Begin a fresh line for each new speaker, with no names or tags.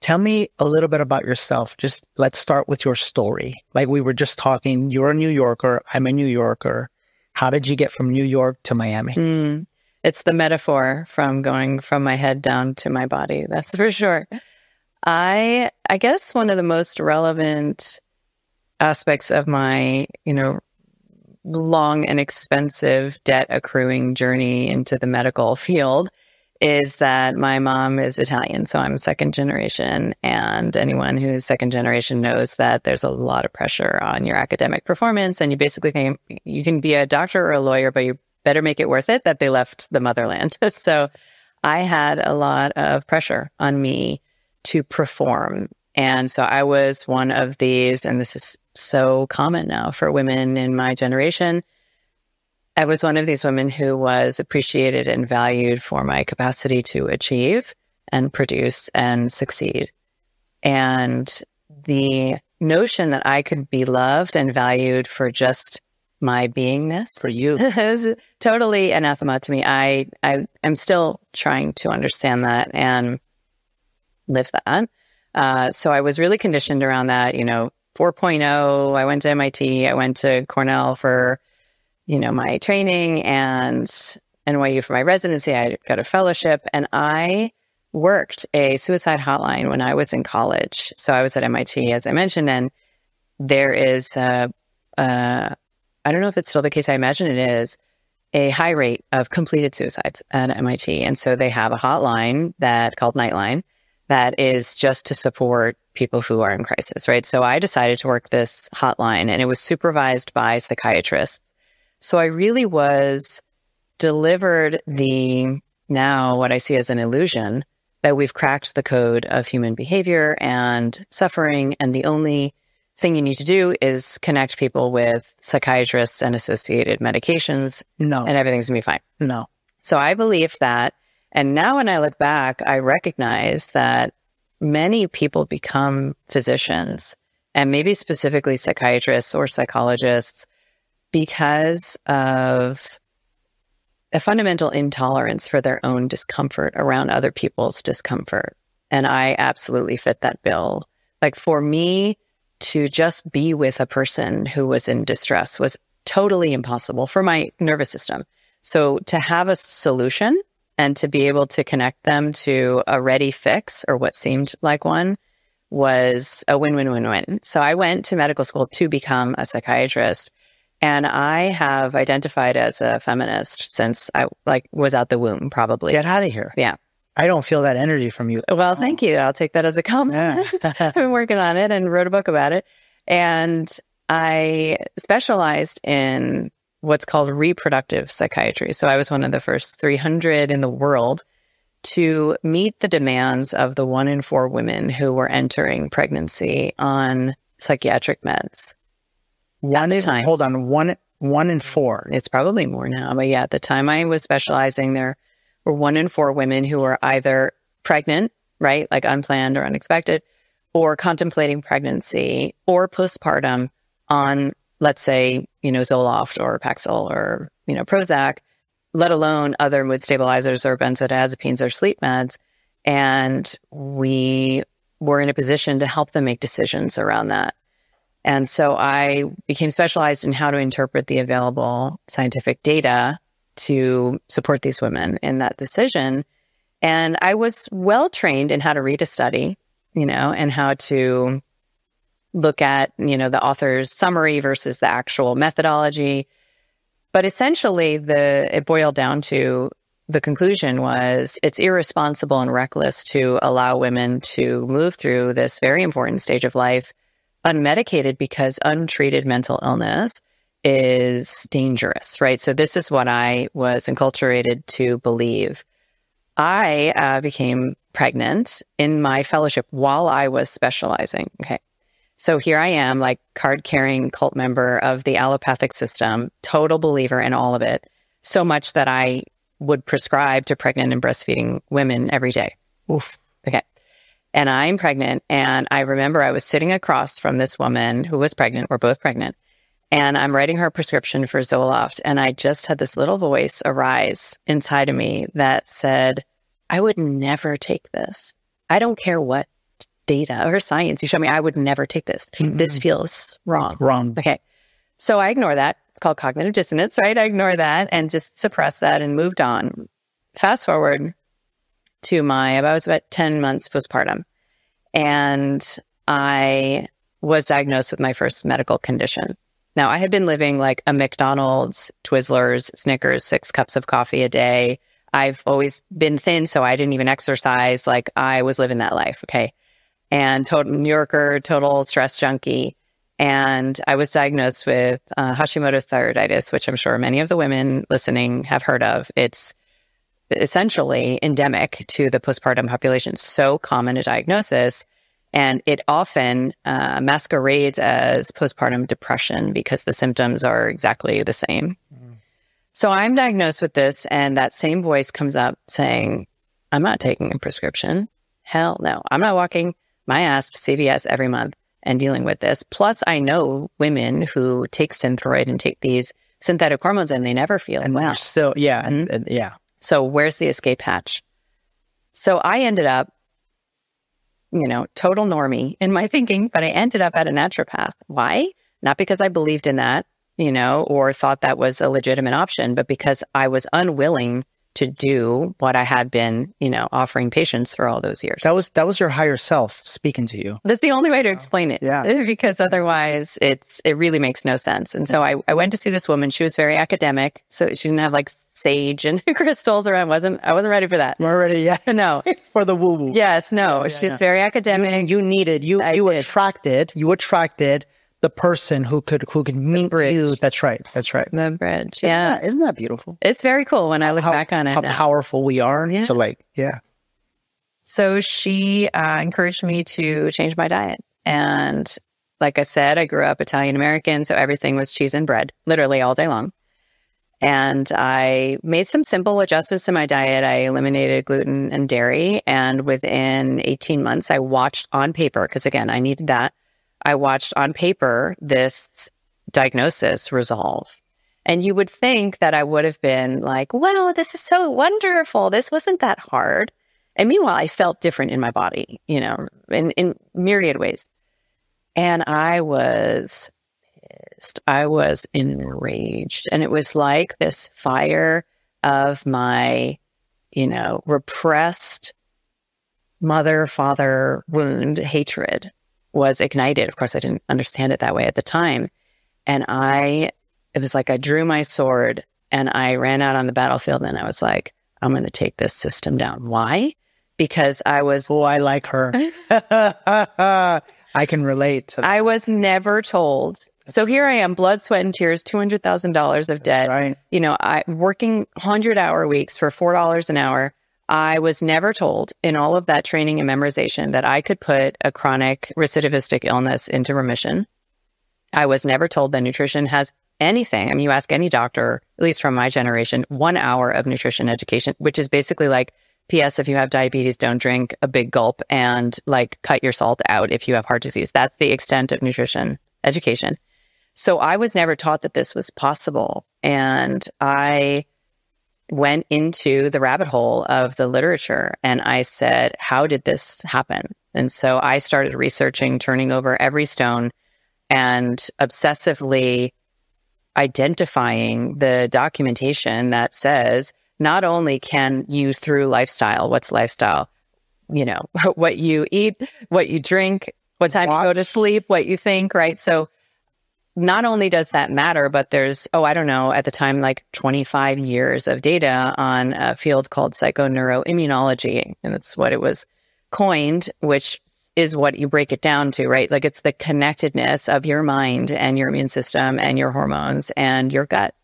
Tell me a little bit about yourself. Just let's start with your story. Like we were just talking, you're a New Yorker. I'm a New Yorker. How did you get from New York to Miami?
It's the metaphor from going from my head down to my body. That's for sure. I guess one of the most relevant aspects of my, long and expensive debt accruing journey into the medical field is that my mom is Italian. So I'm second generation. And anyone who's second generation knows that there's a lot of pressure on your academic performance. And you basically think you can be a doctor or a lawyer, but you better make it worth it that they left the motherland. So I had a lot of pressure on me to perform. And so I was one of these, and this is so common now for women in my generation. I was one of these women who was appreciated and valued for my capacity to achieve and produce and succeed. And the notion that I could be loved and valued for just my beingness
For you.
is totally anathema to me. I am still trying to understand that and live that. So I was really conditioned around that, 4.0. I went to MIT. I went to Cornell for, my training and NYU for my residency. I got a fellowship and I worked a suicide hotline when I was in college. So I was at MIT, as I mentioned, and there is I don't know if it's still the case. I imagine it is a high rate of completed suicides at MIT. And so they have a hotline called Nightline that is just to support people who are in crisis, right? So I decided to work this hotline and it was supervised by psychiatrists. So I really was delivered now what I see as an illusion that we've cracked the code of human behavior and suffering. And the only thing you need to do is connect people with psychiatrists and associated medications.
No.
And everything's gonna be fine.
No.
So I believed that. And now when I look back, I recognize that many people become physicians and maybe specifically psychiatrists or psychologists because of a fundamental intolerance for their own discomfort around other people's discomfort. And I absolutely fit that bill. Like for me to just be with a person who was in distress was totally impossible for my nervous system. So to have a solution and to be able to connect them to a ready fix or what seemed like one was a win-win-win-win. So I went to medical school to become a psychiatrist. And I have identified as a feminist since I was out the womb, probably.
Get out of here.
Yeah.
I don't feel that energy from you.
Well, thank you. I'll take that as a compliment.
Yeah.
I've been working on it and wrote a book about it. And I specialized in what's called reproductive psychiatry. So I was one of the first 300 in the world to meet the demands of the 1 in 4 women who were entering pregnancy on psychiatric meds.
Hold on, one in 4.
It's probably more now, but yeah, at the time I was specializing, there were 1 in 4 women who were either pregnant, right, like unplanned or unexpected, or contemplating pregnancy or postpartum on, let's say, Zoloft or Paxil or, Prozac, let alone other mood stabilizers or benzodiazepines or sleep meds. And we were in a position to help them make decisions around that. And so I became specialized in how to interpret the available scientific data to support these women in that decision. And I was well trained in how to read a study, and how to look at, the author's summary versus the actual methodology. But essentially, it boiled down to the conclusion was it's irresponsible and reckless to allow women to move through this very important stage of life unmedicated because untreated mental illness is dangerous, right? So this is what I was enculturated to believe. I became pregnant in my fellowship while I was specializing. Okay. So here I am, like card-carrying cult member of the allopathic system, total believer in all of it, so much that I would prescribe to pregnant and breastfeeding women every day. Oof. Okay. And I'm pregnant. And I remember I was sitting across from this woman who was pregnant. We're both pregnant. And I'm writing her prescription for Zoloft. And I just had this little voice arise inside of me that said, I would never take this. I don't care what data or science. You show me, I would never take this. This feels wrong.
Wrong.
Okay. So I ignore that. It's called cognitive dissonance, right? I ignore that and just suppress that and moved on. Fast forward to I was about 10 months postpartum, and I was diagnosed with my first medical condition. Now, I had been living like a McDonald's, Twizzlers, Snickers, 6 cups of coffee a day. I've always been thin, so I didn't even exercise. Like, I was living that life, okay? And total New Yorker, total stress junkie. And I was diagnosed with Hashimoto's thyroiditis, which I'm sure many of the women listening have heard of. It's essentially endemic to the postpartum population. So common a diagnosis. And it often masquerades as postpartum depression because the symptoms are exactly the same. So I'm diagnosed with this, and that same voice comes up saying, I'm not taking a prescription. Hell no. I'm not walking my ass to CVS every month and dealing with this. Plus, I know women who take Synthroid and take these synthetic hormones, and they never feel
and
well.
Still, yeah, and yeah.
So where's the escape hatch? So I ended up, total normie in my thinking, but I ended up at a naturopath. Why? Not because I believed in that, or thought that was a legitimate option, but because I was unwilling to do what I had been, offering patients for all those years.
That was your higher self speaking to you.
That's the only way to explain it.
Yeah.
Because otherwise it really makes no sense. And so I went to see this woman. She was very academic. So she didn't have like sage and crystals around. I wasn't ready for that.
We're ready, yeah.
No.
For the woo-woo.
Yes, no. She's very academic.
You attracted the person who could meet you. That's right.
The bridge. Yeah.
Isn't that beautiful?
It's very cool when I look back on it.
How powerful we are.
Yeah.
So yeah.
So she encouraged me to change my diet. And like I said, I grew up Italian American, so everything was cheese and bread, literally all day long. And I made some simple adjustments to my diet. I eliminated gluten and dairy. And within 18 months, I watched on paper, because again, I needed that. I watched on paper this diagnosis resolve. And you would think that I would have been like, well, this is so wonderful. This wasn't that hard. And meanwhile, I felt different in my body, in myriad ways. And I was pissed. I was enraged. And it was like this fire of my, repressed mother, father wound, hatred was ignited. Of course, I didn't understand it that way at the time. And it was like I drew my sword and I ran out on the battlefield and I was like, I'm going to take this system down. Why? Because I was...
Oh, I like her. I can relate to that.
I was never told. So here I am, blood, sweat, and tears, $200,000 of debt.
Right.
I working 100-hour weeks for $4 an hour. I was never told in all of that training and memorization that I could put a chronic recidivistic illness into remission. I was never told that nutrition has anything. I mean, you ask any doctor, at least from my generation, 1 hour of nutrition education, which is basically like, P.S. if you have diabetes, don't drink a big gulp and like cut your salt out if you have heart disease. That's the extent of nutrition education. So I was never taught that this was possible. And I went into the rabbit hole of the literature and I said, how did this happen? And so I started researching, turning over every stone and obsessively identifying the documentation that says not only can you through lifestyle, what's lifestyle? What you eat, what you drink, what time you go to sleep, what you think, right? So not only does that matter, but there's, at the time, like 25 years of data on a field called psychoneuroimmunology. And that's what it was coined, which is what you break it down to, right? Like it's the connectedness of your mind and your immune system and your hormones and your gut